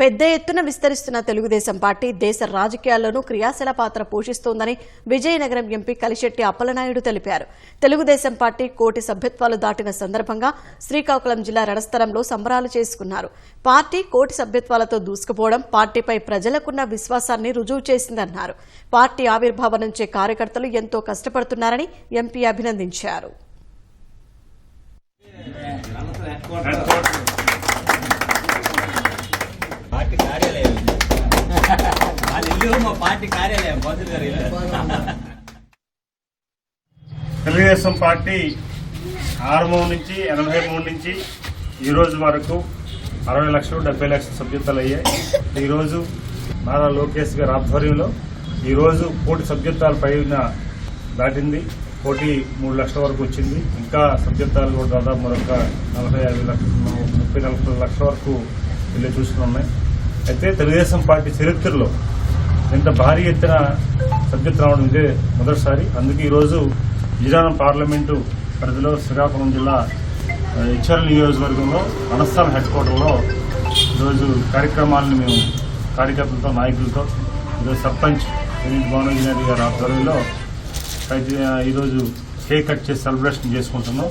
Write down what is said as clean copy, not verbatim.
పెద్ద ఎత్తున విస్తరిస్తున్న తెలుగుదేశం పార్టీ దేశ రాజకీయాల్లోనూ క్రియాశీల పాత్ర పోషిస్తోందని విజయనగరం ఎంపీ కలిశెట్టి అప్పలనాయుడు తెలిపారు. తెలుగుదేశం పార్టీ కోటి సభ్యత్వాలు దాటిన సందర్భంగా శ్రీకాకుళం జిల్లా రణస్థలంలో సంబరాలు చేసుకున్నారు. పార్టీ కోటి సభ్యత్వాలతో దూసుకుపోవడం పార్టీపై ప్రజలకున్న విశ్వాసాన్ని రుజువు చేసిందన్నారు. పార్టీ ఆవిర్భావం నుంచే కార్యకర్తలు ఎంతో కష్టపడుతున్నారని ఎంపీ అభినందించారు. తెలుగుదేశం పార్టీ ఆరంభం నుంచి 83 నుంచి ఈ రోజు వరకు 60 లక్షలు 70 లక్షల సభ్యత్వాలు అయ్యాయి. ఈరోజు నారా లోకేష్ గారి ఆధ్వర్యంలో ఈరోజు కోటి సభ్యత్వాల పైన దాటింది. కోటి 3 లక్షల వరకు వచ్చింది. ఇంకా సభ్యత్వాలు కూడా దాదాపు మరొక 40-50 లక్షల వరకు వెళ్ళి చూస్తున్నాయి. అయితే తెలుగుదేశం పార్టీ చరిత్రలో ఇంత భారీ ఎత్తున సభ్యత్వం రావడం ఇదే మొదటిసారి. అందుకే ఈరోజు విజయనగరం పార్లమెంటు పరిధిలో శ్రీకాకుళం జిల్లా హెచ్ఆర్ఎల్ నియోజకవర్గంలో రణస్థలం హెడ్ క్వార్టర్లో ఈరోజు కార్యక్రమాలను మేము కార్యకర్తలతో నాయకులతో ఈరోజు సర్పంచ్ భువనేశ్వరి గారి ఆధ్వర్యంలో ఈరోజు కేక్ కట్ చేసి సెలబ్రేషన్ చేసుకుంటున్నాం.